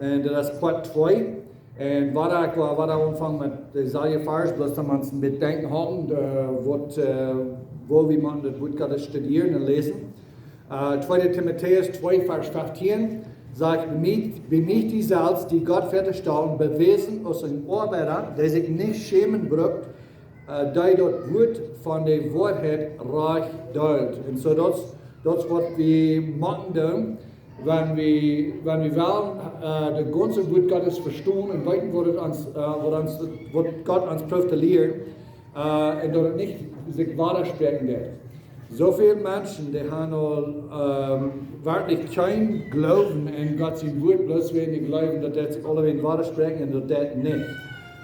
Und das ist Poat 2. Und war da Anfang mit der Serie falsch, bloß da man es mit Denken haben, wo wir man das Wort Gottes studieren und lesen. 2. Timotheus 2, Vers 15 sagt, bemüht die selbst, die Gott verstehen, beweisen aus einem Arbeiter, der sich nicht schämen braucht, der das Wort von der Wahrheit reich deult. Und so das was wir machen, wenn wir wollen, das ganze Wort Gottes verstehen und weiten, was Gott uns profitiert, und dort nicht sich widersprechen wird. So viele Menschen, die haben wirklich kein Glauben in Gottes Wort, bloß wenn die glauben, dass das sich alle widersprechen und das nicht.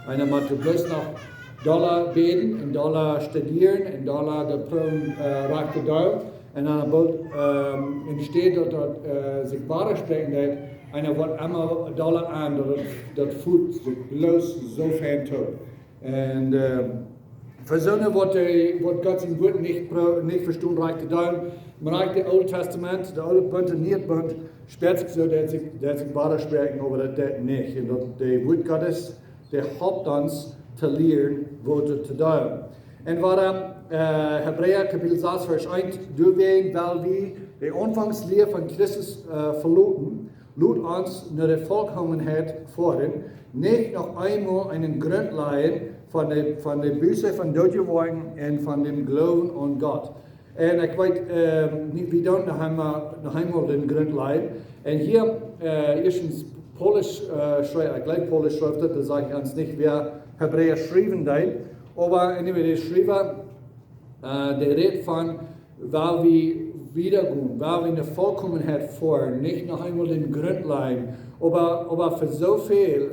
Einer muss bloß noch Dollar beten, und Dollar studieren, und Dollar das Problem rechte Dauer. Und dann entsteht dort sich widersprechen wird, einer wird immer Dollar an, das Food sich bloß so fern tut. Und für so eine wird Gott sein Wort nicht verstehen, reicht dann, man reicht das Alte Testament, der Alte Bund und Neue Bund, sperrt sich so, der sich widersprechen, aber das nicht. Und der Wort Gottes, der helpt uns zu lernen, was zu tun. Und war Hebräer Kapitel 6, Vers 1, deswegen, weil wir die Anfangslehre von Christus verloren, lud uns nach der Vollkommenheit fordern, nicht noch einmal einen Grund leihen von der Buße von Deutscheworden und von dem Glauben an Gott. Und ich weiß nicht, wie dann noch einmal den Grund leihen. Und hier erstens Polisch schreibt, gleich Polisch schreibt, da sage ich uns nicht, wer Hebräer schreiben will. Aber anyway, der Schreiber, der redet von, weil wir wiedergehen, weil wir eine Vollkommenheit fordern, nicht noch einmal den Grund leihen, aber für so viel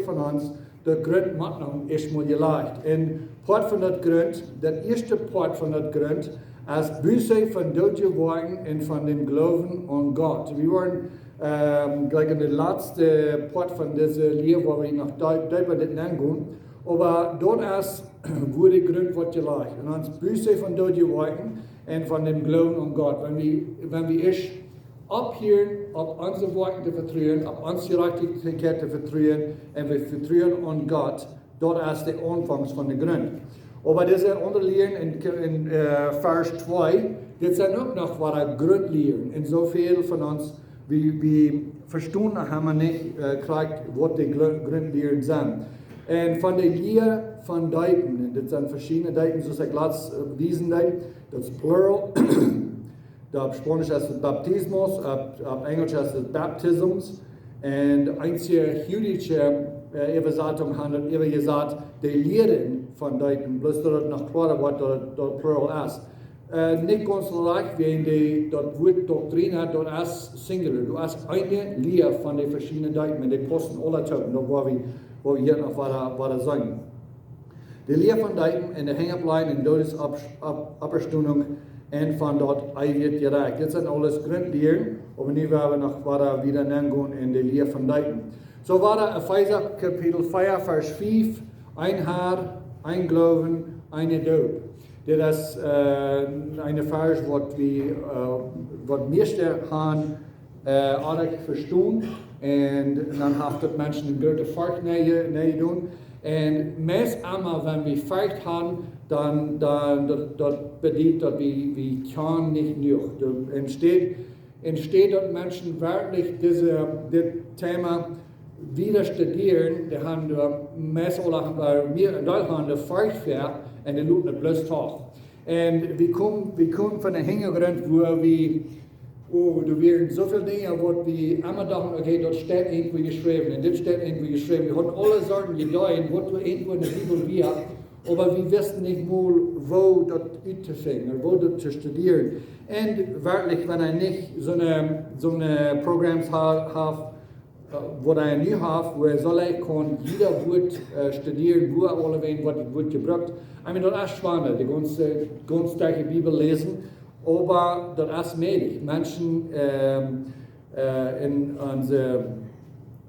von uns, der Grund macht noch erstmal leicht. Und Part von dem Grund, der erste Part von dem Grund, als Buße von deutschen Worten und von dem Glauben an Gott. Wir waren gleich in der letzten Part von dieser Lehre, wo wir noch darüber nicht angehen. Aber dort erst wurde Grund wird leicht. Und uns Buße von deutschen Worten und von dem Glauben an Gott. Wenn wir erst abhören, auf unsere Worte zu vertrauen, auf unsere Gerechtigkeit zu vertrauen, und wir vertrauen an Gott, dort erst der Anfang von dem Grund. Aber diese andere Lehren in Vers 2, das sind auch noch wahre Grundlehren. Und so viel von uns, wir verstehen, haben wir nicht gekriegt, was die Grundlehren sind. Und von der Lehre von Dypen, das sind verschiedene Dypen, so ist Glas diesen das ist Plural, auf Spanisch heißt es Baptismus, auf Englisch heißt es Baptisms, und einzige jüdische Übersetzung handelt über gesagt, die Lehren von Dypen, bloß dort noch klar wird, dort Plural ist. Nicht ganz leicht, wenn dort Wort Doktrin hat, dort ist Singular, du hast eine Lehre von den verschiedenen Dypen, und die posten alle Typen, wo wir hier noch weiter sagen. Die Lehre von Dypen in der Hängerbleiben in Todesabstundung und von dort ewig gerecht. Das sind alles Grundlehren, aber nie werden wir noch weiter wieder angehen in die Lehre von Dypen. So war da Epheser Kapitel 4, Vers 5, ein Herr, ein Glauben, eine Doop. Das ist eine Vers, was wir meiste haben ordentlich verstehen. Und dann haben die Menschen eine große Fahrt tun. Und meist einmal, wenn wir Fahrt haben, dann dort bedeutet, dass wir können nicht genug. Entsteht dort Menschen wirklich das Thema wieder studieren, die haben meist auch wir in Deutschland eine Fahrt fährt und die Leute bloß hoch. Und wir kommen von einem Hintergrund, wo wir da werden so viele Dinge, wo wir immer dachten, okay, dort steht irgendwie geschrieben, und das steht irgendwie geschrieben. Wir haben alle Sorten gedeihen, was wir irgendwo in der Bibel haben, aber wir wissen nicht mal, wo das anzufangen, wo das zu studieren. Und wirklich, wenn er nicht so eine Programms hat, wo er nicht hat, wo er soll jeder Wort studieren, wo er alle wen, was das Wort gebraucht. Ich meine, das ist spannend, die ganz starke Bibel lesen. Aber das ist möglich. Menschen in unserer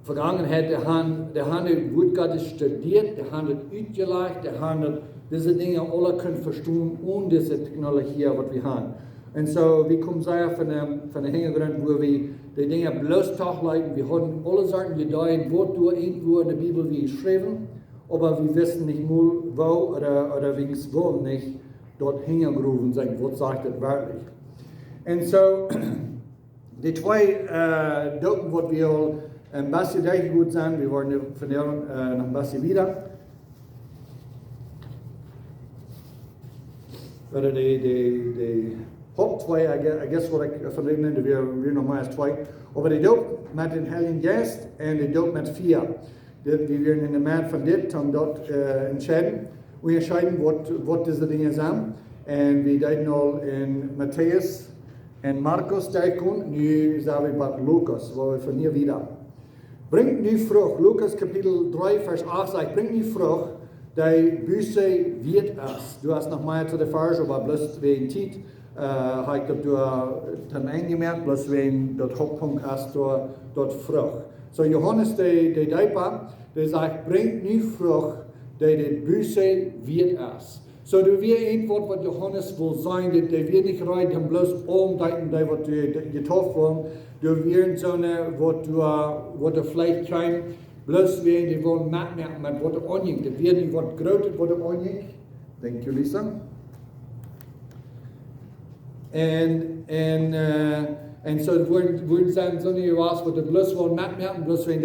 Vergangenheit, die haben das Wort Gottes studiert, die haben es ausgelegt, die haben diese Dinge alle können verstehen ohne diese Technologie, was wir haben. Und so, wir kommen sehr von dem Hintergrund, wo wir die Dinge bloß tagleiten. Wir haben alle Sachen gedeiht, wo du irgendwo in der Bibel wie geschrieben, aber wir wissen nicht mal, wo oder wie es wohl nicht dort hingerufen sind, was sagt das wirklich. Und so, die zwei Dopen, die wir ein bisschen gut sind, wir wollen von der noch ein bisschen wieder. Oder die Haupt zwei, I guess wat ik van reden nenne, weer nog maar eens twee. Aber die doop met een Heiligen Geest en die doop met vier. Die werden in de maand van dit dan dat entscheiden. We entscheiden wat deze dingen zijn. En we deden al in Matthäus en Markus kijken. Nu zijn we bij Lucas, waar we van hier wieder. Bringt nu vrucht. Lucas kapitel 3 vers 8 zegt, bringt nu vrucht. Die Büsse wird es. Du hast noch mal zu der Farge, aber bloß wegen Zeit, habe ich du dann eingemerkt, bloß wegen dort Hauptpunkt hast du dort Frucht. So Johannes, der Deepen, der sagt, bringt nie Frucht, die Büsse wird es. So du wirst irgendwas, was Johannes will sein, der wird nicht rein, dann bloß umdeuten, die was du getauft wollen. Du wirst so eine, wo du vielleicht kein bloß wenn die wollen merken, met wat er onjink. Dat weer niet wat groter wat er onjink. Denk jullie zo? En zo worden zijn zo niet was wat er bloß wollen merken, bloß wenn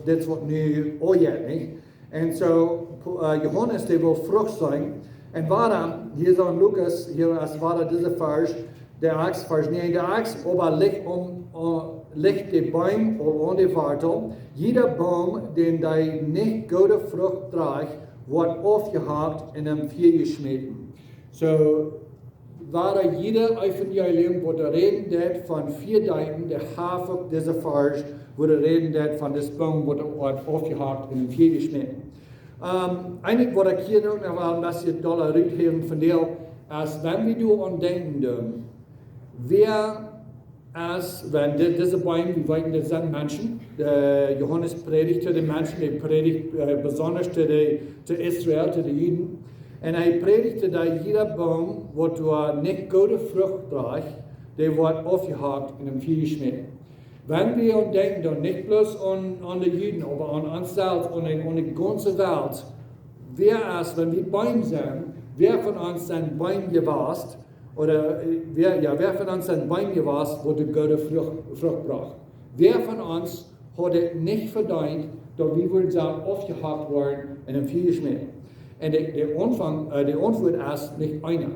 dit wat nu ojet, niet? En zo Johannes die wil vrucht zijn. En waarom, hier zo in Lucas, hier als waar deze vers, de aks vers 9, de aks, aber ligt de boom al aan de wortel. Jeder Baum, den die nicht gute Frucht trägt, wird aufgehakt und am Feuer geschmissen. So, war jeder Evangelium, wo der reden dat von 4 Deiten, der Hafer dieser Vers, wo der reden dat von des Baum, wo der aufgehakt und am Feuer geschmissen. Eigentlich, wo ich hier noch mal ein bisschen Dollar rückheben von dir, als wenn wir du an denken, wer als wenn diese Bäume, wie weit das sind Menschen, Johannes predigt zu den Menschen, er predigt besonders zu Israel, zu den Juden, und er predigte, dass jeder Baum, wo du nicht gute Frucht trägt, der wird aufgehakt in dem Feuer geschmissen. Wenn wir denken, dann nicht bloß an die Juden, aber an uns selbst und an die ganze Welt, wer ist, wenn wir Bäume sind, wer von uns sind Bäume gewasst, oder wer von uns ein Baum gewesen, wo die gute Frucht braucht? Wer von uns hat es nicht verdient, dass wir würden sagen, aufgehakt worden in einem Feuer geschmissen? Und der Antwort ist nicht einer.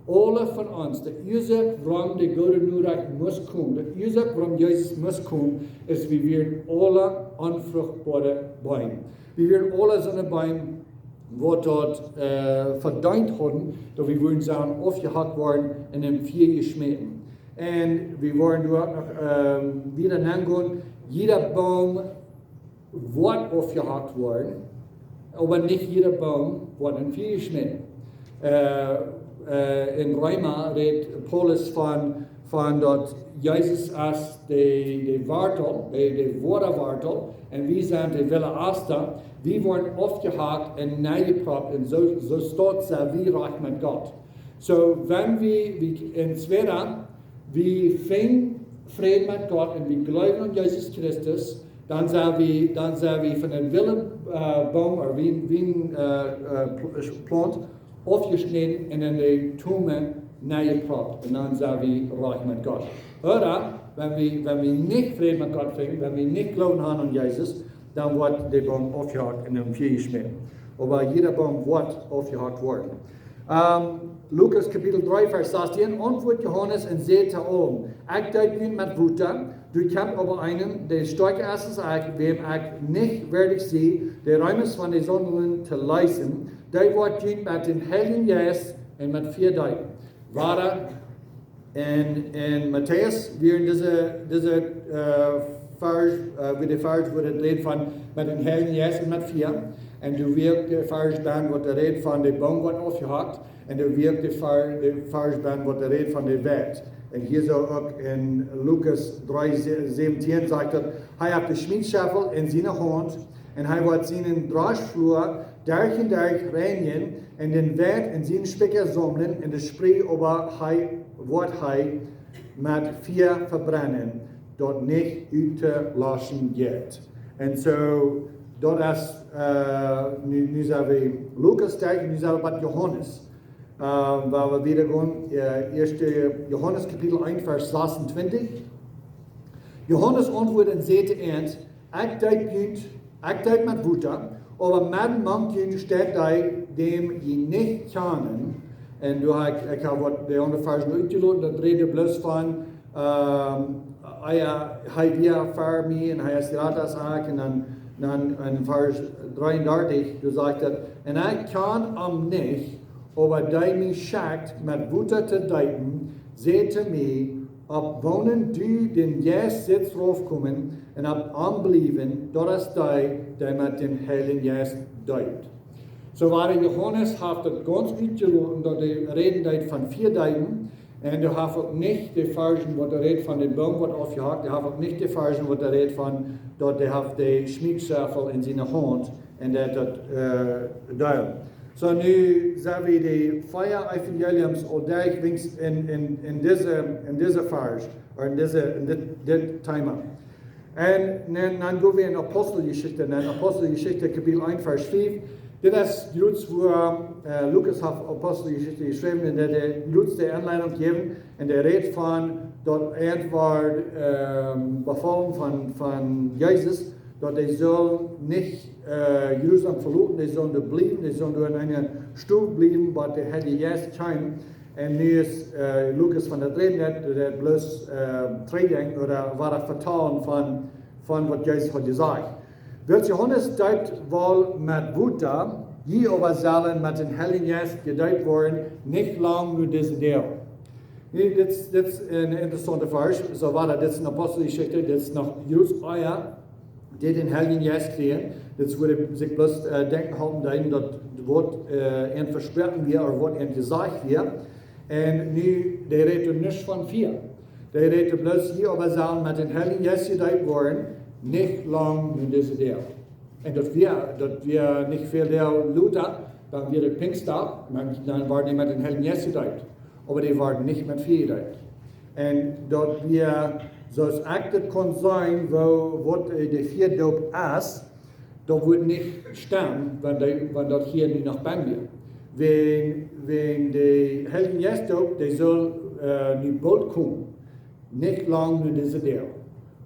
Alle von uns, der Ursache, warum die gute Nachricht muss kommen, der Ursache, warum Jesus muss kommen, ist, wir werden alle unfruchtbare Bäume. Wir werden alle so eine Bäume, wo dort verdient haben, dass wir würden sagen, aufgehakt worden in einem Feuer geschmissen. Und wir wollen dort noch wieder nachgehen, jeder Baum wird aufgehakt worden, aber nicht jeder Baum wird in Feuer geschmissen. In Römer redet Paulus von dort Jesus als die Wartel, die Wortwartel, und wir sind die Wille Aster. Wir wurden aufgehakt und neigeproppt und so steht es wie reich mit Gott. So, wenn wir in Zwera, wir finden Frieden mit Gott und wir glauben an Jesus Christus, dann sind wir von dem Willenbaum oder wie ein Plant aufgeschnitten und in die Tume neigeproppt. Und dann sind wir reich mit Gott. Oder, wenn wir nicht Frieden mit Gott finden, wenn wir nicht glauben haben an Jesus, dann wird der Baum aufgehakt in dem Feuer geschmissen. Aber jeder Baum wird aufgehakt worden. Lukas Kapitel 3, Vers 16, Antwort Johannes und sagte ich deut nicht mit Wutter, du kämpft aber einen, der stärker ist als ich, wem ich nicht werde sehen, der Reines von den Sonnen zu leisten, der wird dient mit dem Heiligen Geist und mit 4 Deuten. Wahre, in Matthäus, wir in diese Vers, wie der Vers, wo der redet von mit dem Heiligen Geist und mit 4. Und du wirst der Vers dann, wo der redet von dem Baum wird aufgehakt. Und du wirst der Vers dann, wo der redet von der Welt. Und hier so auch in Lukas 3,17 sagt er hat die Schmiedschaffel in seiner Hand und er wird seinen Draschflur durch und durch reinigen und den Wert in seinen Spicker sammeln und das Spree aber wird mit 4 verbrennen. dort nicht uitgelassen geht. Und so, dort ist, nu zijn we Lukas tegen, nu zijn we bij Johannes. Waar we wieder gehen, 1. Johannes Kapitel 1, Vers 26. Johannes antwoordde en zei te eind, ik deed met Wuta, aber met manchen steht daar dem je niet kennen. En ik heb wat de andere versen uitgeloten, dat rede bloß van, hij weer voor mij en hij is gratis aan, en dan in vers 33, du sagt dat, en ik kan hem niet, aber die mij schickt met Wuta te deiten, zegt mij, op wonen du den Jes sitz raufkommen en op aanblijven, dat is die met dem Heiligen Jes deit. So waar Johannes heeft het ganz uitgeloten dat hij reden deed van 4 dagen en hij heeft ook niet de versen wat hij redt van de boom wat afgehakt, hij heeft ook niet de versen wat hij redt van dat hij heeft de schmiedcirkel in zijn hand en dat duil. So nu zijn we de 4 evangeliums al winks in deze vers, of in dit thema. En dan gaan we in Apostelgeschichte, Apostelgeschichte Kapitel 1 Vers 5. Dit is juist waar Lucas heeft Apostelgeschichte geschreven en dat hij juist de aanleiding gegeven en de redt van dat het was bevallen van Jezus, dat hij zal niet Jeruzalem verlaten, hij zal er blijven, hij zal er in een stoel blijven, wat hij had juist kwam. En nu is Lucas van het reden dat hij bloos trading, of wat vertalen van wat Jezus had gezegd. Wil Johannes duidt wel met Wuta, hier aber zullen met een Heiligen Geest geduid worden, niet lang nu deze deel. Nee, dit is een interessante vers. Zo war dit is een Apostelgeschichte, dit is nog juist die den Heiligen Geist kriegen. Das würde sich bloß denken haben, dass das Wort ein versprochen wird oder Wort ein gesagt wird. Und nu, der redet nicht von 4. Der redet bloß hier, aber sagen, mit den Heiligen Geist gedeiht worden, nicht lang in diese Deel. Und dass wir nicht viel der Luther, dann wird der Pfingsttag, dann waren die mit den Heiligen Geist gedeiht. Aber die waren nicht mit 4 gedeiht. Und dass wir zoals het kan zijn, wat de 4 doop is, dat wordt niet staan, want dat hier nu nog bij weer. Wenn de Heiligen Geest doop, die zal nu bald komen. Niet lang nu deze deel.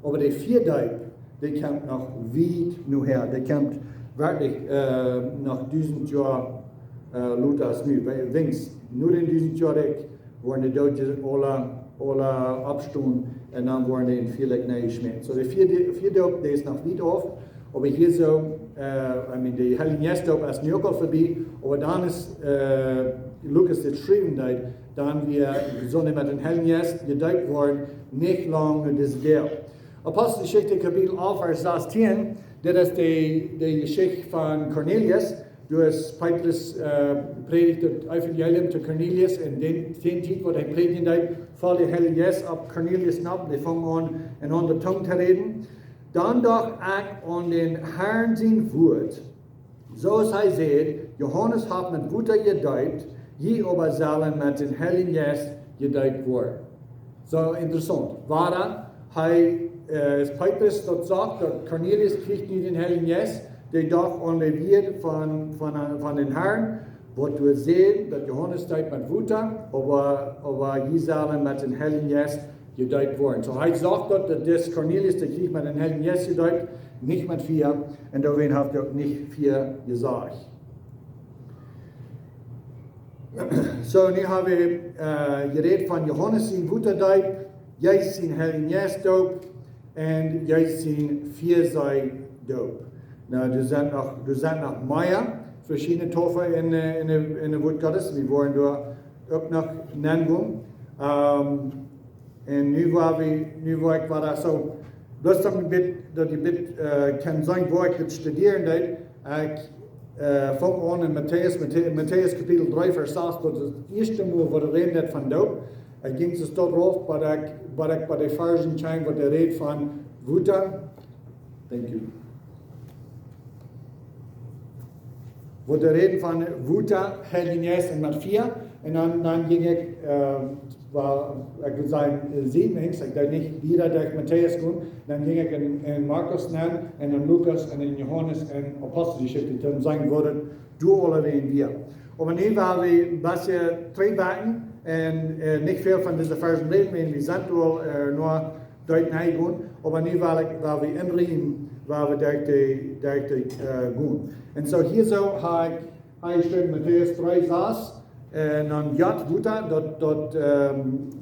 Maar de 4 doop, die komt nog weit nu her. Die komt werkelijk nog 1000 jaar later als nu. Wenigstens, nu in 1000 jaar worden de Duitsers alle abstoen en dan worden die in vielek neergesmeten. So de 4 doop, die is nog niet af, aber hier zo, de Heilige Geest doop is nu ook al voorbij, aber dan is, Lucas dit schrijven deed, dan wir zullen met een Heilige Geest gedoopt worden, niet lang in deze deel. Apostelgeschichte Kapitel 11 vers 16, dit is de geschichte van Cornelius. Dus Petrus predigt het evangelium te Cornelius en den tijd wat hij predigt deed, valt de Heilige Geest op Cornelius nap, die vangt aan de tong te reden. Dan dacht ik aan den Herrn zijn woord. Zoals hij zei, Johannes had met Wuta gedoopt, je aber zullen met den Heiligen Geest gedoopt worden. Zo interessant. Waarom? Hij is Petrus dat zegt, dat Cornelius kriegt nu den Heiligen Geest. Die dacht aan de woord van den Herrn, wat we zien, dat Johannes deed met Wuta, aber je zullen met den Heiligen Geest gedoopt worden. So hij zegt dat des Cornelius, die kriegt met den Heiligen Geest gedoopt, niet met 4, en daarin heeft hij ook niet 4 gezegd. So, nu hebben we geredet van Johannes zijn Wuta doop, jij zijn Heiligen Geest doop, en jij zijn 4 zij doop. Nou, er zijn nog meer verschillende Taufen in de Woord Gottes. We worden daar ook nog nennen. En nu waar ik daar zo, bloß dat je kan zijn waar ik het studeren deed. Ik vang aan in Matthäus Kapitel 3 vers 6, dat is het eerste mal wat redet van doop. Ik ging ze tot af, wat ik bij de versen kwam, wat redt van Wuta. Thank you. Wat reden van Wuta, Heiligen Geest en met 4. En dan ging ik, ik wil zeggen, 7 ik deed niet wieder durch Matthäus gaan. Dan ging ik in Markus nemen, en in Lukas, en in Johannes, en Apostelgeschichte. Dan sagen worden, du alleen wir. Aber nu waren we een beetje 3 Wochen, en niet veel van deze versen reden, we zijn al nur dort gaan. Aber nu waren we in Riem, waar we daar gaan. En zo hier zo heb ik geschreven Matthäus 3 saß. En dan jat wuta,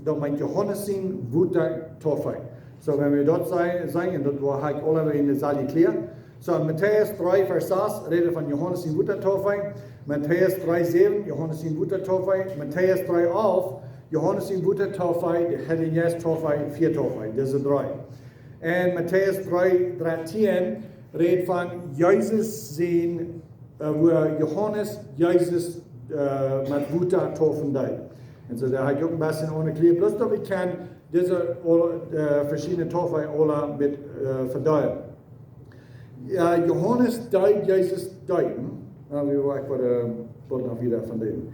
dat mijn Johannes zien, wuta toffei. So, wenn wir dort sein, und dort war ich alle in der Saal geklärt. So, Matthäus 3, Vers 6, redet von Johannes in wuta toffei. Matthäus 3, 7, Johannes in wuta toffei. Matthäus 3, 11, Johannes in wuta toffei, de Helias toffei, 4 toffei, diese 3. En Matthäus 3, 13, redet von Jesus sehen, wo Johannes Jesus met wuta toffen deed. En zo daar heb ik ook een beetje ohne Klier. Plus dat ik kan deze verschillende toffen alle met verduiden. Johannes deed Jezus deuten. We waren voor nog weer van dem.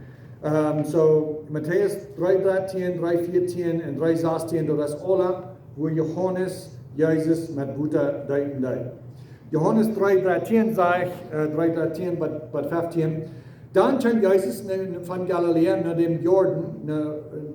So Matthäus 3:13, 3:14 en 3:16, dat is alle hoe Johannes Jezus met wuta deuten deed. Johannes 3:13 zegt, 3:13 but 15. Dan kwam Jezus van Galilea naar dem Jordan,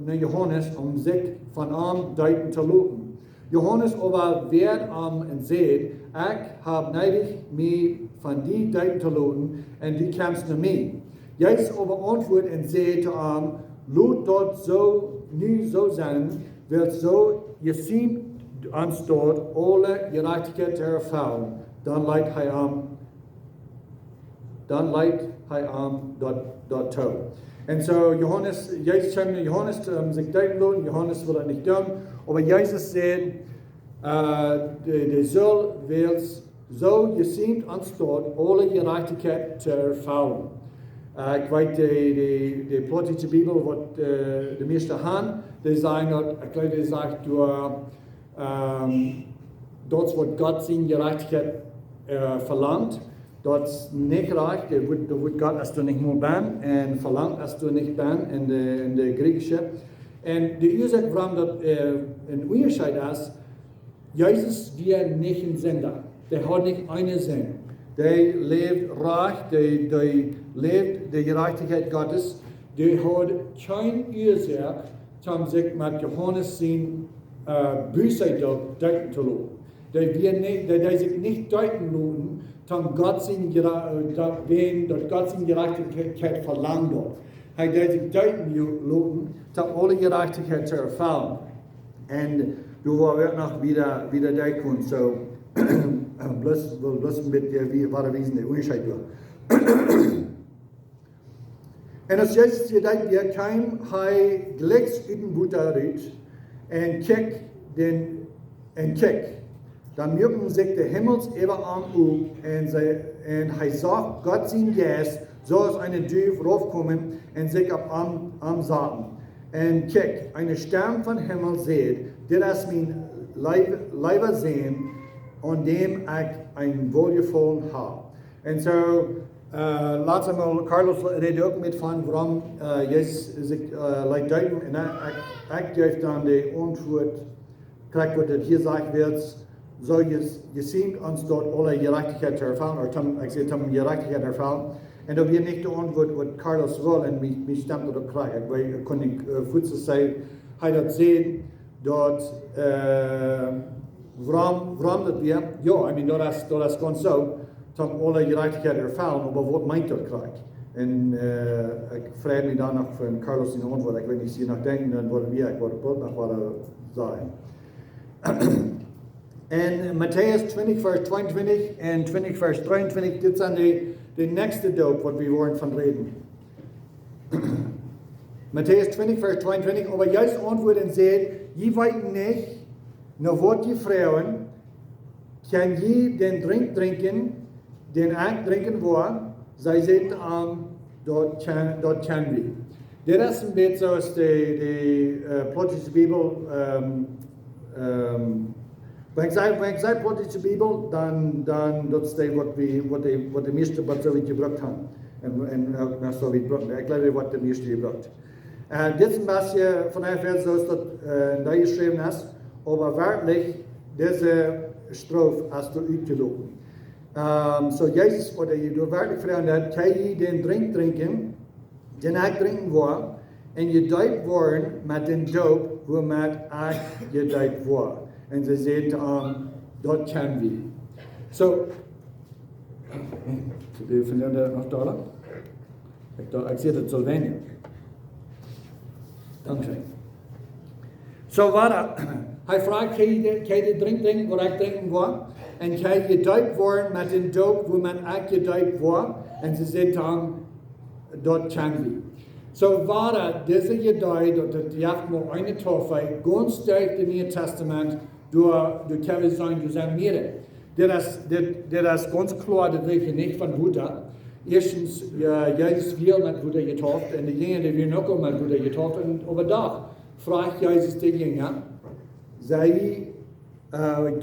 naar Johannes, zich van hem deuten te lopen. Johannes aber werd hem en zei, ik heb neidig mij van die deuten te lopen, en die komst naar mij. Jezus aber antwoord en zei te hem, laat dat zo nu zo zijn, wird zo je ziet ons dort alle gerechtigheid te ervaren, dan leidt hij hem dat toe. En zo Johannes, Jezus kwam naar Johannes zich deuten laten, Johannes wil dat niet doen, maar Jezus zei, de zul wil zo je ziet ons dort alle gerechtigheid te ervaren. Ik weet de Plotische Bibel, wat de meeste gaan, die zeggen dat, ik geloof die zegt, dat wat God zijn gerechtigheid verlangt. Dat is niet recht, dat wordt God als du niet meer bent en verlangt als du niet bent in de Griekische. En de oorzaak waarom dat een onderscheid is, Jezus weer niet een zender. Hij had niet een zin. Hij leeft recht, hij leeft de gerechtigheid Gottes. Hij had geen oorzaak om zich met Johannes zijn boosheid deuten te laten. Hij zich niet deuten laten, dat God zijn gerechtigheid verlangt. Hij deed zich deuten laten, om alle gerechtigheid te ervaren. En toen waren we nog wieder daar komen. So, bloß een beetje wat de onderscheid was. En als Jezus je denkt, je kwam, hij gelijks uit een boete uit, en kijk, dan merken zich de hemels even aan op, en hij zag God zijn geest, zoals een duif raufkomen en zich op am zaten. En kijk, een stem van hemel zei, dit is mijn leiber zijn, aan dem ik een wohlgevallen heb. En zo, laatst mal, Carlos redet ook met van waarom Jezus zich laat duiden, en ik geef dan de antwoord, krijg wat het hier gezegd wordt, zo je ziet ons dort alle gerechtigheid ervaren, ik zeg dan gerechtigheid ervaren, en dat we niet de antwoord wat Carlos wil, en mij stemt dat ook krijgen. Ik kon niet voedsel zeggen, hij dat zegt, dat waarom dat we, ja, I mean, dat is gewoon zo, om alle gerechtigheid ervaren, maar wat meint dat krijgt. En ik vraag me dan nog van Carlos in antwoord, ik weet niet, je nog denken, dan worden we, ik word het nog wat zeggen. En Matthäus 20 vers 22 en 20 vers 23, dit zijn de nächste doop wat we worden van reden. Matthäus 20 vers 22, aber juist antwoord en zei, je weet niet, naar wat je vrouwen, kan je den drink drinken, den ik drinken wil, zij zeiden aan, dat kan we. Dit is een beetje zoals de Plotische Bibel, wanneer ik zei Plotische Bibel, dan dat is wat de meeste wat zo gebruikt hebben. En zo wie gebruikt. Ik geloof wat de meeste gebruikt. Dit is een beetje vanuit zoals dat daar geschreven is, aber werkelijk deze straf als du uitgelopen. So Jezus, oder je door werkelijk verandert, kan je den drink drinken, den ik drinken wil, en je duipt worden met den doop, waarmee ik gedoopt word. En ze zegt, dat kan we. So, vind je dat nog dollar? Ik zie het zo weinig. Dankzij. Zo hij vraagt, kan je drinken wat ik drinken wil? En kan je gedoopt worden met een doop waarmee ik gedoopt word? En ze zegt dan, dat kan we. Zo deze gedoopt, dat je hebt maar een toffe, ganz sterk in het Testament, door kan zijn, door zijn midden. Dit is ganz klar, dat weet je niet van Buddha. Eerstens, Jezus wil met Buddha getauft en de jongen die wil ook met Buddha getauft. En overdag vraagt Jezus de jongen,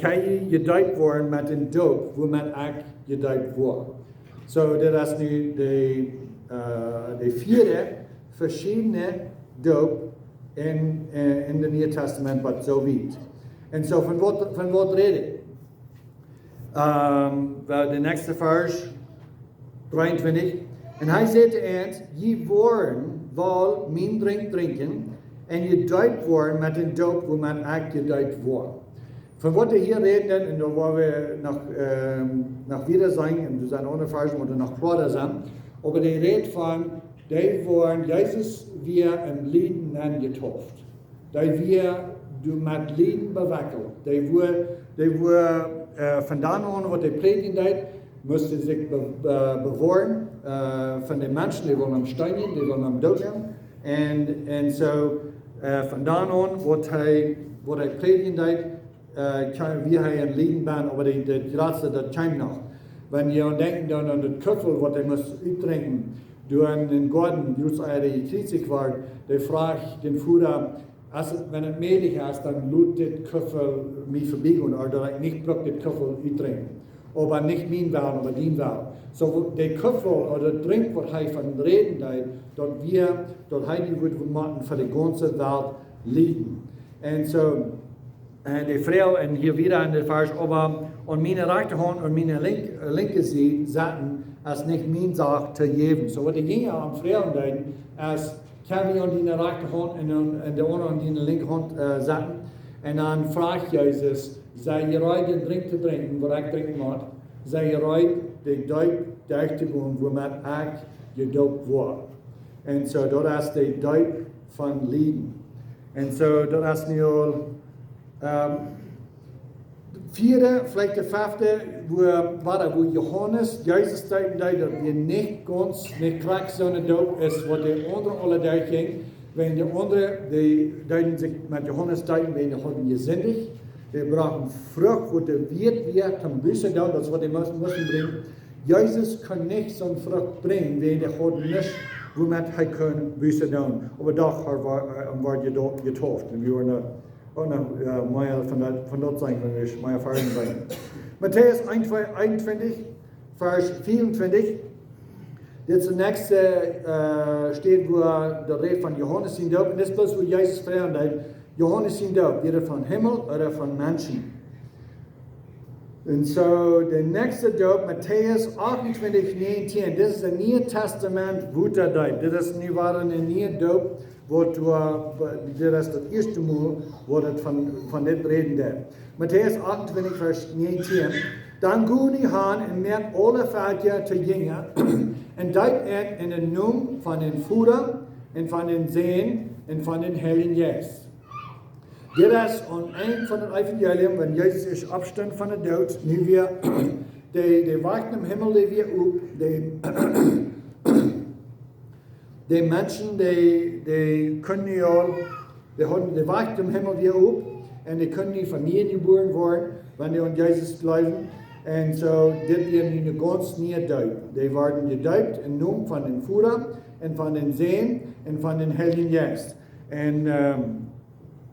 kan je gedoopt worden met een doop, waarmee ik gedoopt word. Zo, dit is nu de vierde verschillende doop in het Nieuwe Testament wat zo weet. En zo, van wat reden? De nächste vers, 23. En hij zei te eind, je worden wel mijn drink drinken en je doopt worden met een doop waarmee ik gedoopt word. Van wat we hier reden, en daar waar we nog wieder zijn, en er zijn andere versen, waar we nog klaar zijn, aber die redt van, die worden, Jezus weer een Leden getauft. Die weer met Leden bewikkeld. Die worden vandaan aan wat hij predigen deed, moesten zich bewahren van de mensen die willen hem steinigen, die willen hem doodgaan. En zo vandaan aan wat hij predigen deed, wie hij een Leden ben, aber de laatste, dat komt nog. Wenn je denkt dan aan het kuffel wat hij moest uitdrinken, door een garten, die hij kritisig was, die vraagt den Führer, wenn es möglich ist, dann lut das Kuffel mich verbiegen oder ich nicht brauche das Kuffel trinken. Aber nicht mein Wahl, aber dein Wahl. So, der Kuffel oder Drink, was er von reden deed, dort heilig wird machen für die ganze Welt liegen. Und so, die Frau, und hier wieder in der Vers, aber an meine rechte Hand und meine linke Seite sagten, es nicht meine Sache zu geben. So, was die Jünger am Frauen deed, als kan we aan die rechte hand en de andere aan die linker hand zetten. En dan vraagt Jezus, zij je rijdt en drink te drinken, wat ik drinken moet. Zij je rijdt de doop durch te gaan, waarmee ik gedoopt word. En zo, dat is de doop van Leden. En zo, dat is nu al vierde, vielleicht de vijfde, wo Johannes, Jezus deed dat we niet krijgen zo'n doop is wat de andere alle dag ging. Wenn de andere, die deiden zich met Johannes deiden, die hadden gezindig. Die brachten vrucht, wat de weer kan bussen doen, dat is wat die moesten brengen. Jezus kan niet zo'n vrucht brengen, wenn die hadden niet, waarmee hij kan bussen doen. Op een dag werd je getauft. En we waren ook nog meer van dat zijn, wenn we meer ervaren zijn. Matthäus 21, vers 24. Dit is de nächste steht, wo de redt van Johannes zijn doop. En dit is bloß, wo Jezus vragen deed. Johannes zijn doop, wieder van Himmel oder van mensen. En zo, de nächste doop, Matthäus 28, 19. Dit is het Nieuwe Testament, wo dat deed. Dit is nu waren een nieuwe doop, dit is het eerste maal, waar het van dit reden deed. Matthäus 28, vers 19. Dan gaan die gaan en met alle vader te jingen. En dat in de naam van den Vader en van den Zoon en van den Heiligen Geest. Dit is aan een van het evangelium, wanneer Jezus is opstand van de dood, nu weer, die wachten im Himmel, die weer op, die mensen, die kunnen niet al, die wachten im Himmel weer op, en die kunnen niet van nieuw geboren worden, wanneer die aan Jezus blijven. En zo, dit weer nu een ganz nieuwe doop. Die worden gedoopt in naam van den Vader en van den Zoon en van den Heiligen Geest. En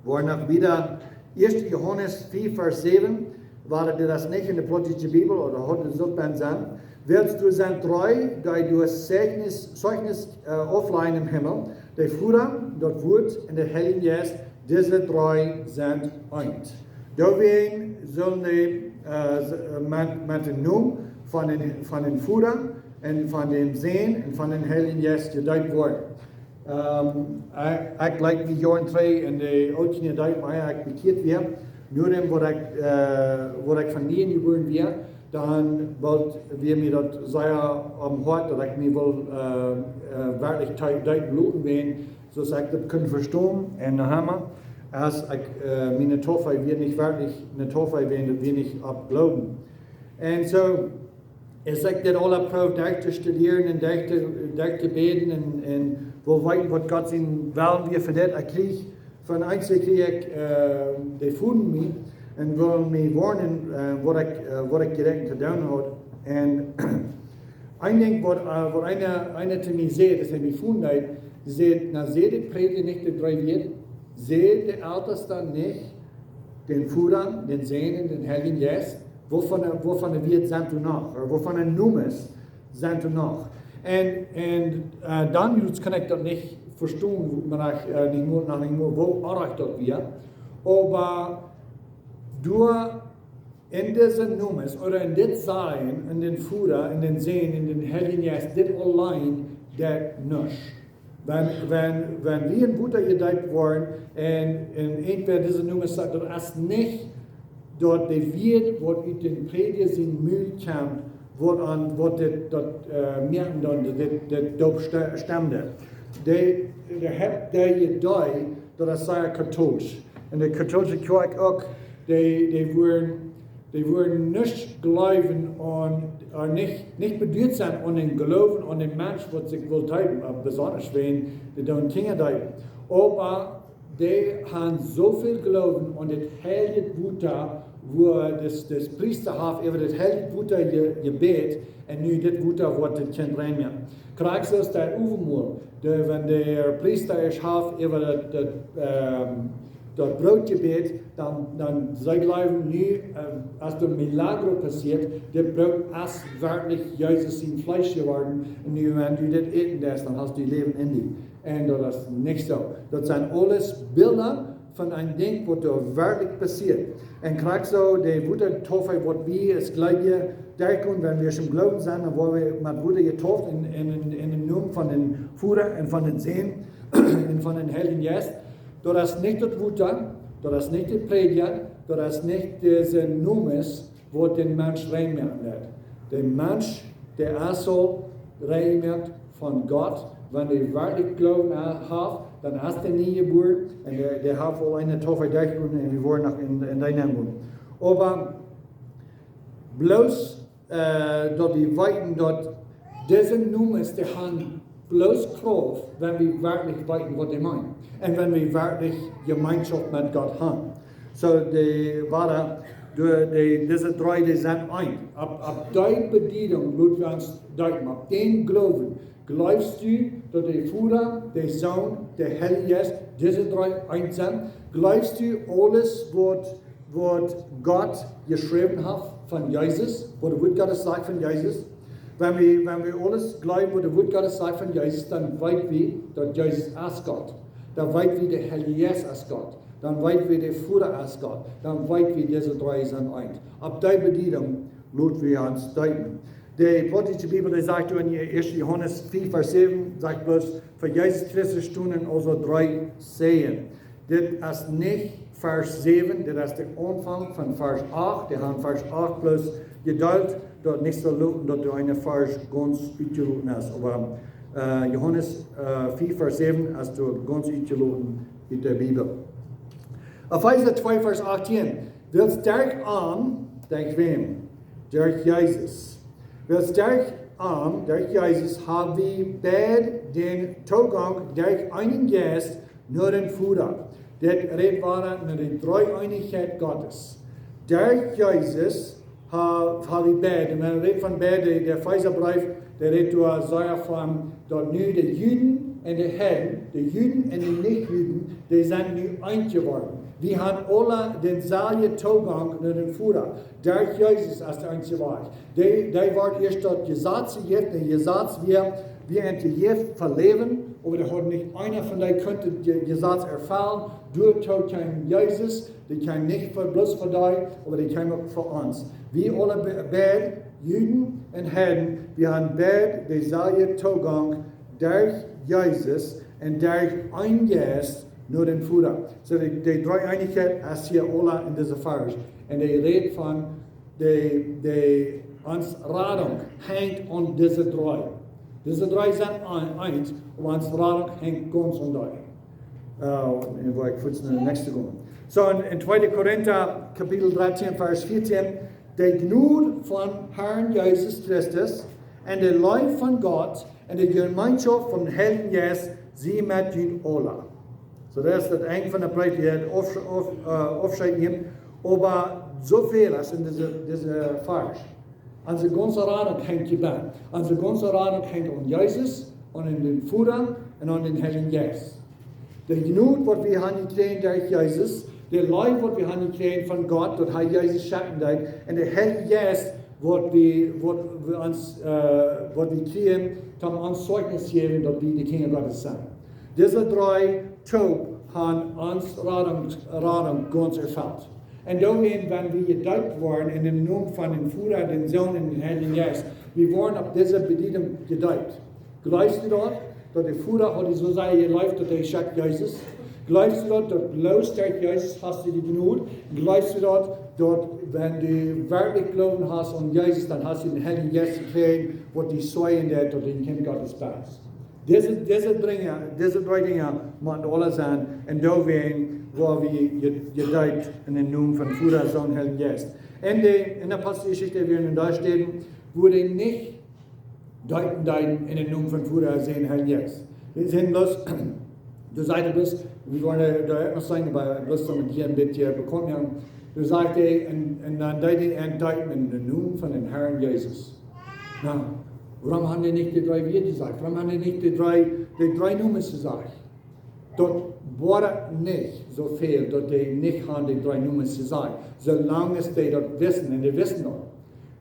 waar nog wieder 1. Johannes 4, vers 7, waar dit dat niet in de Protestische Bibel oder had het zo zijn, willst du sein treu, da du Zeugnis aufleihen im Himmel, der Vater, das Wort und der Heilige Geist, diese drei sind eins. Deswegen sollen die mit dem Namen von den Vater und von dem Sohn und von dem Heiligen Geist gedeutet worden. Ik lijk die jaren 2 in de oudste tijd, maar ik bekeerd weer. Nu dan wat ik van 9 geboren weer, dan wil weer mir dat zeer am hart, dat ik me wil werkelijk tijd bloten ben, zodat ik dat kan verstaan en nahammer. Als ik mijn toffel weer niet werkelijk een toffel ben, dat weer niet abgelopen. En zo is ik dit al geprobeerd, daar te studeren en daar te beden en wil weten wat God zijn wel weer voor dit. Ik kreeg van eindelijk kreeg ik de voeden mee en wil me warnen wat ik direct te doen had. En ik denk wat einer te mij zei, dat hij me voeden had, zei, nou zei de prediger niet de drie weer, zei de ouders dan niet, den Vader, den Sohn en den Heiligen Geist, wovon wir sind du noch, oder wovon Numes sind du noch. Und dann kann ich das nicht verstehen, nach nicht mehr, wo auch das wir. Aber durch in diesen Numes oder in das Sein, in den Vater, in den Sohn, in den Heiligen Geist, das allein, das nicht. Wenn wir in Butter gedeiht worden und entweder diese Numes sagt, das ist nicht, dort de wird, wat uit den prediger zijn Müll komt, wat dat merken dan, dat doop stemde. De hebt daar je die, dat is zeer katholisch. En de katholieke kerk ook, die worden nicht geloven an, nicht beduurd zijn aan den geloven aan den mens wat zich wil teilen, besonders wenn die dan dingen teilen. Aber die haben so viel geloven aan het heilige Butter, wo das Priesterhaft über das heilige Butter gebet und nu das Butter wird das Kind reinnehmen. Kjoakj ist der Uwemoel, wenn der Priester ist haft über das Brotgebet, dann sei glauben nu, als der Milagro passiert, das Brot ist wirklich Jesus sein Fleisch geworden und nu, wenn du das essen darfst, dann hast du Leben in dir. Und das ist nicht so. Das sind alles Bilder von einem Ding, was da wirklich passiert. Und Kjoakj so, der Butter Toffel, was wir es gleich denken, wenn wir schon glauben sind, dann wollen wir mit Butter getauft in den Namen von den Vater und von den Sohn und von den Heiligen Geist. Das ist nicht das Butter, das ist nicht der Prediger, das ist nicht dieser Numes, wo den Mensch reinmerken wird. Der Mensch, der soll reinmerken von Gott, wenn er wirklich Glauben hat, dann hast du nie geboren und der hat wohl eine Toffe durchgekommen und wir wollen noch in deinem Mund. Aber bloß, dass wir weiten, dass diese Nummers, die haben bloß Kraft, wenn wir wirklich weiten, was die meinen. Und wenn wir wirklich Gemeinschaft mit Gott haben. So, diese drei, die sind ein. Ab deiner Bedienung, wird wir uns deuten, ab den Glauben, glaubst du, dass der Vater, der Sohn, der Heilige Geist, diese drei eins sind? Glaubst du alles, was Gott geschrieben hat von Jesus, was der Wort Gottes sagt von Jesus? Wenn wir alles glauben, was der Wort Gottes sagt von Jesus, dann weit wir, dass Jesus ist Gott. Dann weit wir der Heilige Geist ist Gott. Dann weit wir der Vater ist Gott. Dann weit wir diese drei sind eins. Ab der Bedienung lassen wir uns deuten. Die protestische Bibel, die sagt in 1. Johannes 4, Vers 7, sagt bloß, für Jesus Christus stunden also drei Sehen. Das ist nicht Vers 7, das ist der Anfang von Vers 8. Die haben Vers 8 bloß geduld, dort nicht so lauten, dass du eine Vers ganz utgeloten hast. Aber Johannes 4, Vers 7 hast du ganz utgeloten in der Bibel. Epheser 2, Vers 18. Wird sterk an, durch wem? Durch Jesus. Wird sterk an, durch Jesus, haben wir bed den Togang durch einen Geist nur den Vater. Das redet war nur die Dreieinigkeit Gottes. Durch Jesus haben wir bed, und wenn man redet von bed, der Epheserbrief, der redet von, dass nur die Juden und die Heiden, die Juden und die Nichtjuden, die sind nu eins geworden. Wir haben alle denselben Zugang naar den Führer. Der Jezus als der einzige Weg. Die wordt eerst dat Gesetz gegeven, en Gesetz wir entgegeven verleben, aber da hat nicht einer von denen könnte den Gesetz erfüllen. Durch Tod kam Jesus, die kam nicht bloß für dich, aber die kam auch für uns. Wir alle beide, Juden und Heiden, wir haben beide denselben Zugang durch Jesus und durch ein Jesus nur den Führer. So die Dreieinigkeit ist hier alle in dieser Vers. Und die redet von die uns Radung hängt an diese drei. Diese drei sind eins, und uns Radung hängt ganz an die. Ich wollte kurz in die nächste gehen. So in 2. Korinther Kapitel 13, Vers 14, die Gnade von Herrn Jesus Christus und der Liebe von Gott und die Gemeinschaft von Heiligen Geist, sie mit ihnen alle. So das ist das Ende von der Predigt, die Aufschreiben nehmen. Aber so viel ist in dieser Vers. Unsere ganze Radung hängt hierbei. Unsere ganze Radung hängt an Jesus, an den Führer und an den Heiligen Geist. Der Gnade, was wir haben gekriegt durch Jesus, der Leib, was wir haben gekriegt von Gott, dort hat Jesus Schatten und der Heilige Geist, was wir kriegen, kann uns Zeugnis geben, dass wir die Kinder Gottes sind. Diese drei Taub haben uns Radung ganz erfüllt. Und dann, wenn wir gedeiht worden in dem Namen von dem Führer, den Sohn und den Heiligen Geist, wir wurden auf diese Bedienung gedeiht. Glaubst du dort, dass der Führer hat so sein gelebt, dass er schickt Jesus? Glaubst du dort, dass bloß durch Jesus hast du die Gnade? Glaubst du dort, wenn du wirklich glauben hast an Jesus, dann hast du den Heiligen Geist gekriegt, wo die Säulen der durch den Kind Gottes bist. Diese drei Dinge müssen alle sein, und da werden, wo wir gedeiht in den Namen von Führer, Sohn, Heiligen Geist. In der Apostelgeschichte, wie wir da stehen, wurde nicht deuten in den Namen von Führer, Sohn, Heiligen Geist. Wir sehen bloß, du sagst bloß, wir wollen da etwas sagen, aber bloß damit hier ein bisschen bekommen haben. Du sagst, und dann deuten in den Namen von dem Herrn Jesus. Na, warum haben die nicht die drei Werte gesagt? Warum haben die nicht die drei Nummern gesagt? Dort war nicht so viel, dass die nicht haben, die drei Nummern zu sagen. Solange die dort wissen, und die wissen noch.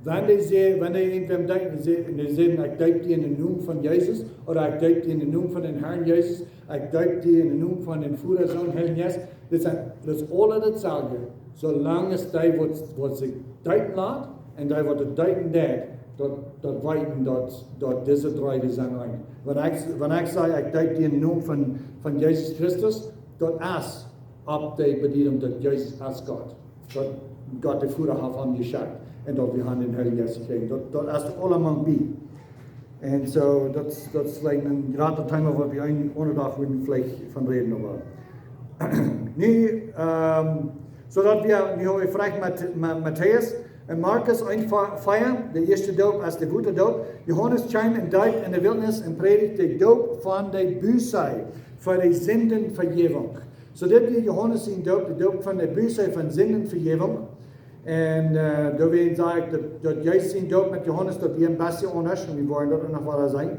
Wenn die irgendwem denken, die sehen, ich deute die in den Namen von Jesus, oder ich deute die in den Namen von den Herrn Jesus, ich deute die in den Namen von den Führer, Sohn, Heiligen Geist, das ist alle dasselbe. Solange die, was sich deuten lässt, und die, was deuten dort weiten dort diese drei, die sind ein. Wenn ich sage, ich deute die in den Namen von Jesus Christus, dort ist ab der Bedienung, dass Jesus ist Gott. Dort Gott der Führer hat ihm geschickt. Und dort wir haben den Heiligen Geist gekriegt. Dort ist allemal bei. Und so, das ist vielleicht ein gerade Thema, wo wir einen Tag vielleicht von reden. Aber nee, so dass wir haben gefragt mit Matthäus, Markus ein Feier, der erste Doop als der gute Doop. Johannes kam und deit in der Wildnis und predigt den Doop von der Buße für die Sündenvergebung. So dat wir Johannes in Doop, der Doop von der Buße von Sündenvergebung. Und da wird gesagt, dass Jesus in Doop mit Johannes, dass wir ein bisschen anders, und wir wollen dort noch weiter sein.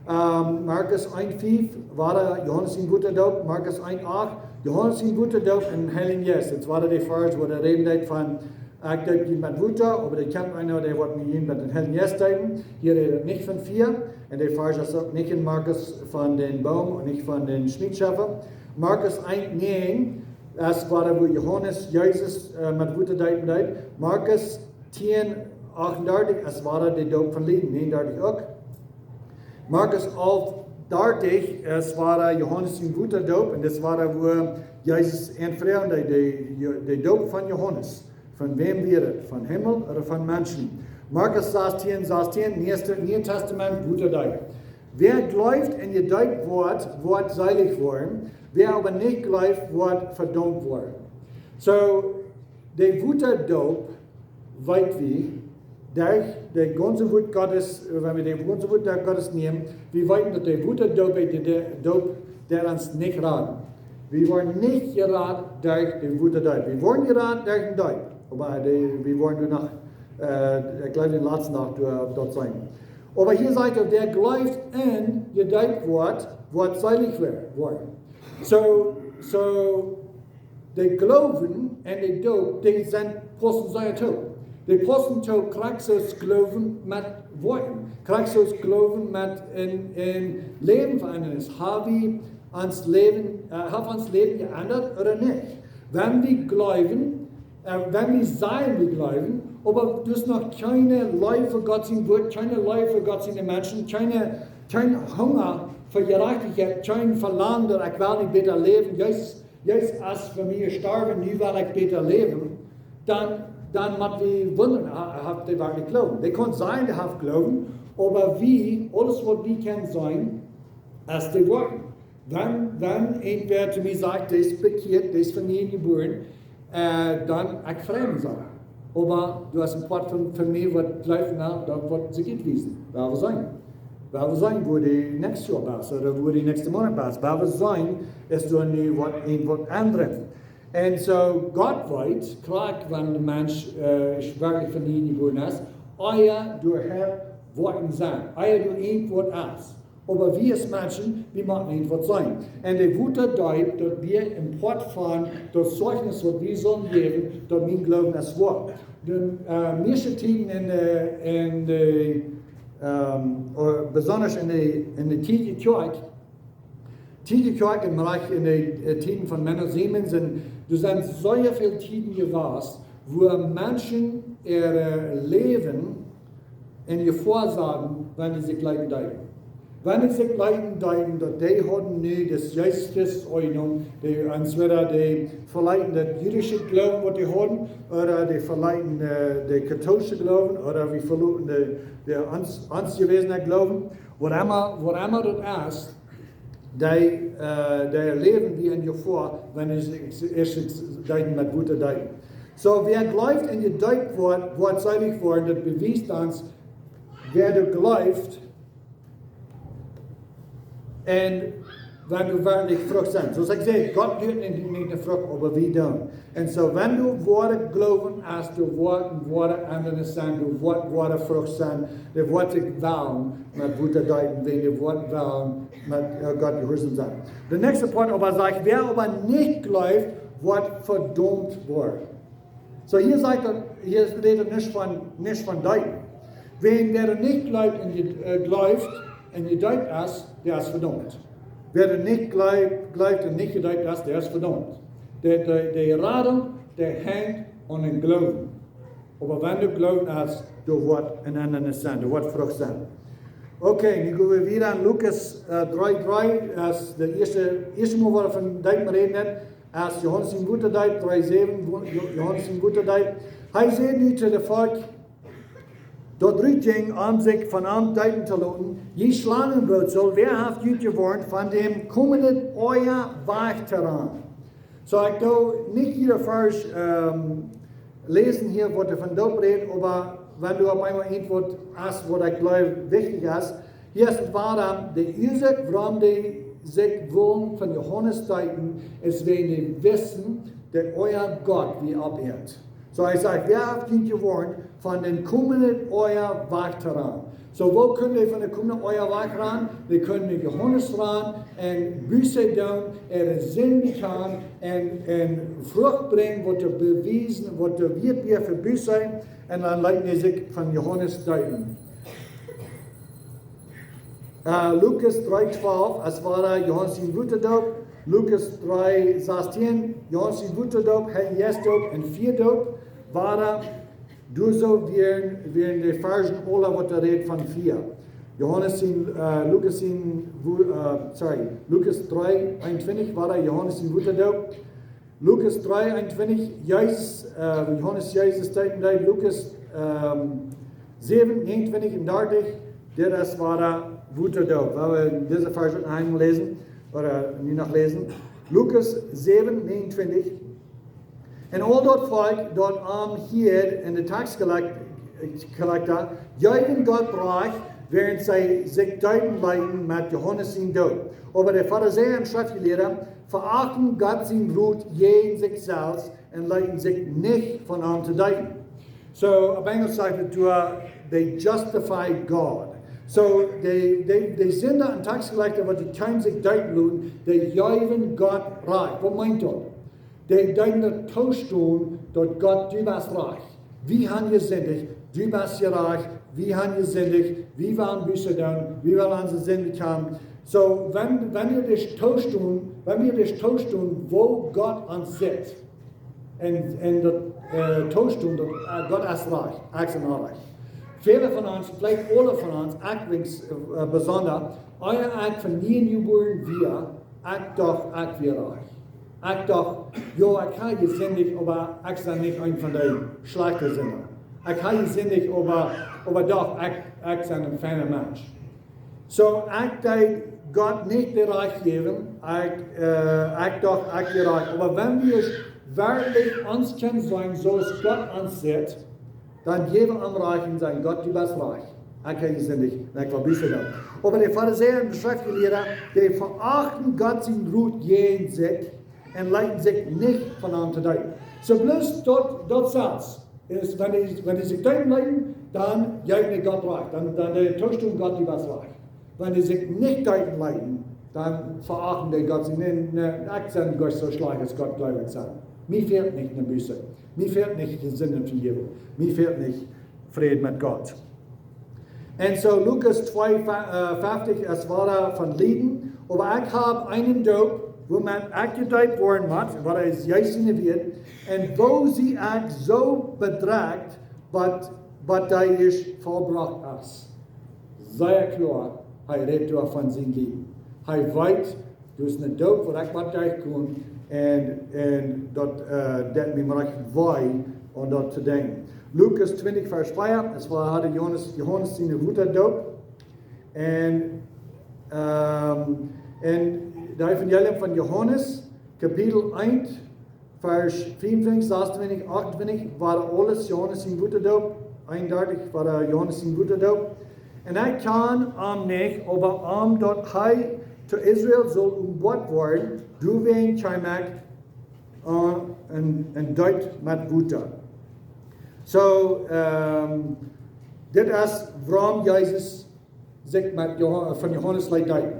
Markus 1,5 war Johannes in guter Doop, Markus 1,8 Johannes in guter Doop und Heiligen Geist. Das war der Vers, wo der redet von ich deute die mit Wutter, aber der kennt einer, der wird mit ihm mit den Heiligen Geist deuten. Hier redet nicht von 4. Und der Vers ist auch nicht in Markus von den Baum und nicht von den Schmiedschaffer. Markus 1,9, das war wo Johannes Jesus mit Wutter deuten. Markus 10,38, das war der Doop von Leben, 39 auch. Markus 11,30, es war Johannes in guter Doop, und das war wo Jesus entfremd, der Doop von Johannes. Von wem wäre? Von Himmel oder von Menschen? Markus 16, Neuen Testament, guter Deut. Wer glaubt und gedeiht wird seilig worden. Wer aber nicht glaubt, wird verdammt worden. So, der guter Doop, weit wie, durch der ganze Wort Gottes, wenn wir den ganzen Wort Gottes nehmen, wir weiten, dass der guter Doop ist der Doop, der uns nicht raten. Wir wollen nicht geraten durch den guten Deut. Wir wollen geraten durch den Deut. Aber wir wollen noch, ich glaube, den letzten Tag dort sein. Aber hier sagt er, der glaubt in gedeiht wird seilig werden. So, die geloven en die doop, die zijn posten zij toe. Die posten toe krijgt zo's geloven met woorden. Krijgt zo's geloven met een levenverandering. Have ons leven geändert oder nicht? Wenn wir glauben, wenn wir sagen, wir glauben, aber du hast noch keine Liebe für Gott sein Wort, keine Liebe für Gott seine Menschen, kein Hunger für Gerechtigkeit, kein Verlangen, dass ich will nicht besser leben, jetzt als für mich sterben, nie will ich besser leben, dann muss wir wundern, habt ihr wirklich Glauben. Die können sein, die haben Glauben, aber wie, alles was wir können sein, als die Worte. Wenn irgendwer zu mir sagt, das ist bekehrt, das ist von mir geboren, dann ich fremd sein. Aber du hast ein Part von mir, was gleich nach, da wird sich entwiesen. Wer will sein? Wer will sein, wo die nächste Jahr ist, oder wo die nächste Monat ist. Wer will sein, ist du nie was anderes. Und so, Gott weiß, klar, wenn der Mensch wirklich von mir geboren ist, euer du Herr Worten sein, euer du irgendwas ist. Aber wir als Menschen, wir machen irgendwas sein. Und die Wut deutet, dass wir im Port fahren, das Zeugnis, was wir sollen geben, dass wir glauben, das Wort. Die meisten Tiden besonders in der Tid Kjoakj, im Bereich in den Tiden von Männer Siemens, du sind so viele Tiden gewesen, wo Menschen ihr Leben in ihr Vorsagen, wenn sie sich leiden deuten. Wenn sie sich leiden deuten, dass die haben nicht das Geistesordnung, entweder die verleiten das jüdische Glauben, was die haben, oder die verleiten den katholischen Glauben, oder wir verleiten den angewesenen Glauben, whatever das ist, die leben wie in ihr vor, wenn sie sich deuten mit guten Deuten. So, wer glaubt in ihr Deutwort, wortseitig worden, das beweist uns, wer du glaubst, und wenn du wirklich Frucht sind. So ich sage, Gott tut nicht eine Frucht, aber wir tun. Und so wenn du Worte glauben, als du Worte anderes sind, du Worte Frucht sind, die Worte wählen mit guter Deuten, wenn die Worte wählen mit Gott gehorsam sein. Der nächste Punkt aber sagt, wer aber nicht glaubt, wird verdammt worden. So hier redet nicht von Deuten. Wer nicht glaubt und gedeiht ist, der ist verdammt. Wer nicht glaubt und nicht gedeiht ist, der ist verdammt. Die Radung, der hängt an den Glauben. Aber wenn du Glauben hast, du wirst ein anderes sein, du wirst Frucht sein. Okay, nu gaan we weer aan Lukas 3:3, als de eerste Mal, waar we van Dyck reden net, als Johannes in Gute Dyck, 3:7, Johannes in Gute Dyck. Hij zei nu te de volk, dat ging om zich van am Dyken te laten, je Schlangenbrood zal weerhaft geworden van dem kommenden euer Wegterran. So, ik doe niet jeder Vers lesen hier, wat er van Doop redet, aber wenn du auf einmal irgendwas hast, was ich glaube wichtig ist, hier ist es wahr, der Ursache, warum die sich wollen von Johannes deuten, ist, wenn die wissen, dass euer Gott wie abehrt. So, ich sage, wer hat Kind geworden von den kommenden euer Wegterran? So, wo können wir von den kommenden euer Weg ran? Wir können mit Johannes ran und Büße tun, Sinn getan und Frucht bringen, was er bewiesen, was er wird wir für Büße. Und dann leiten sie sich von Johannes deuten. Lukas 3:12, es war Johannes in Wuterdop. Lukas 3:16, Johannes in Wuterdop, Herr Jestop und Vierdop, war du so wären die Versen alle, was er redet von 4. Lukas 3:21 war Johannes in Wuterdop. Lukas 3:21, Johannes Jesus deuten deed, Lukas 7:29 und 30, das war Wuterdop. Weil wir diese Vers einmal lesen, oder nie noch lesen. Lukas 7:29. En al dat volk dat hier in de taxcollector juichen Gott brach, während sie sich deuten leiten mit Johannes in Doop. Aber die Pharisäer und Schriftgelehrten verachten Gott sein Blut je in sich selbst und leiten sich nicht von ihm zu deuten. So, auf Englisch sagt es, they justify God. So, die Sünder und Taxcollector, die können sich deuten lassen, die juichen Gott reich. Was meint das? die deine Toastun, dort Gott, du bist reich. Wie haben wir sündig, du bist ja reich, wie haben wir sündig, wie waren wir dann, wie waren unsere Sünde kam. So, wenn wir das toastun, wo Gott uns sieht, und das toastun, Gott ist reich, ich bin reich. Viele von uns, vielleicht alle von uns, ich besonders, euer Act von nie geboren wir, ich doch, ich wir reich. Ich doch, ja, ich kann jetzt sündig, aber ich bin nicht ein von den schlechten Sündern. Ich kann jetzt sündig, aber doch, ich bin ein feiner Mensch. So, ich will Gott nicht den Reich geben, ich doch, ich wir reich. Aber wenn wir wirklich uns kennen sollen, so es Gott uns sieht, dann geben wir am Reich und sagen, Gott, du bist reich. Ich kann jetzt sündig, ich will büßen dann. Aber die Pharisäer und Schriftgelehrten, die verachten Gott sein Ruht gegen sich, und leiten sich nicht von an zu deuten. So bloß dort Satz ist, wenn die sich deuten leiten, dann geben Gott reich. Dann täuscht Gott die was reich. Wenn die sich nicht deuten leiten, dann verachten die Gott. Sie nennen Akzent Gott so schlecht, als Gott gläubig sein. Mir fehlt nicht eine Büße. Mir fehlt nicht die Sündenvergebung. Mir fehlt nicht Frieden mit Gott. Und so Lukas 2,50, es war von Lieden. Aber ich habe einen Dope, wo man angedeutet worden hat, was es juist wird, und wo sie auch so betragt, was da ist vollbracht ist. Sehr klar, er redet von seinem Leben. Er weiß, du bist eine Dope, wo ich was da kann, und dort, das mir recht wei, und dort zu denken. Lukas 20, Vers 2, es war, hatte Johannes seine Mutter Dope, und das Evangelium von Johannes, Kapitel 1, Vers 54, 26, 28, war alles Johannes in Wuterdop. Eindeutig war Johannes in Wuterdop. Und ich kann nicht, aber dort hei zu Israel soll umgebracht werden, du wen Kjoakj und deut mit Wuter. So, das ist, warum Jesus sich von Johannes leitet.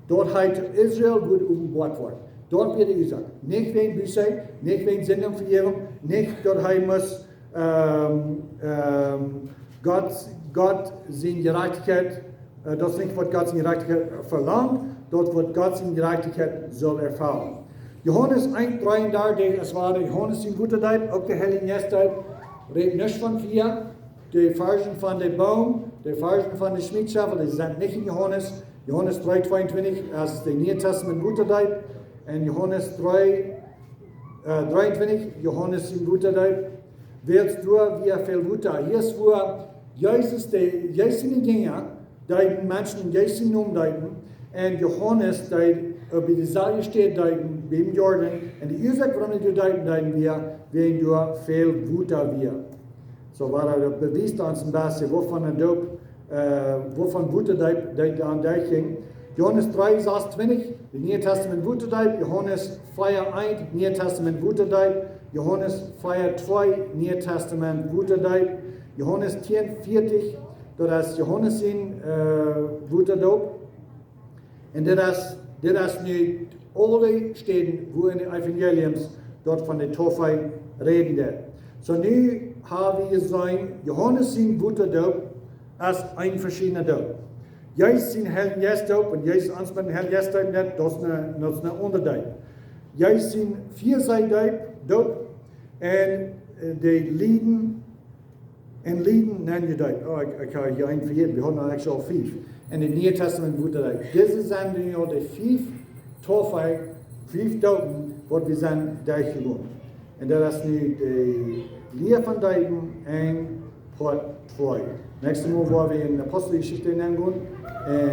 Dort heißt Israel wird umgebracht worden. Dort wird gesagt, nicht wegen Büße, nicht wegen Sündenvergebung, nicht dort muss Gott seine Gerechtigkeit, das ist nicht, was Gott seine Gerechtigkeit verlangt, dort wird Gott seine Gerechtigkeit soll erfüllen. Johannes 1,33, es war Johannes in guter Zeit, auch der Heiligen Jahreszeit, redet nicht von vier, die Versen von dem Baum, die Versen von der Schmiedschaft, die sind nicht in Johannes. Johannes 3,22, das ist der Neue Testament Wuterdeit. Und Johannes 3,23, Johannes in Wuterdeit. Wird du wie viel Wuter. Hier ist, wo Jesus die Dinge, die Menschen Jesus umdeuten. Und Johannes, die über die Sache steht, wie im Jordan. Und die Ursache, warum du deuten wir, wenn du viel Wuter wir. So war er bewiesen uns ein bisschen, wovon ein Dope, wovon Wuterdeit an der ging. Johannes 3, 26, das Neue Testament Wuterdeit, Johannes 4, 1, Neue Testament Wuterdeit, Johannes 4, 2, Neue Testament Wuterdeit, Johannes 10, 40, das ist Johannes in Wuterdop. Und das ist nicht alle Städte, wo in den Evangeliums dort von der Taufe reden. So nun haben wir gesagt, Johannes in Wuterdop als ein verschiedener Dop. Jesus in Heiligen Jahreszeit und Jesus ans mit dem Heiligen Jahreszeit nicht, das ist eine Unterdeit. Jesus in vierseitig Dop und die Lieden nennen wir das. Oh, ich habe hier einen vergessen, wir haben eigentlich schon 5. Und im Neuen Testament wird das. Diese sind die 5 Taufe, 5 Dopen, wo wir sind durchgegangen. Und das ist die Lehre von Dycken und Poat 2. Nächstes Mal wollen wir in der Apostelgeschichte hineingehen.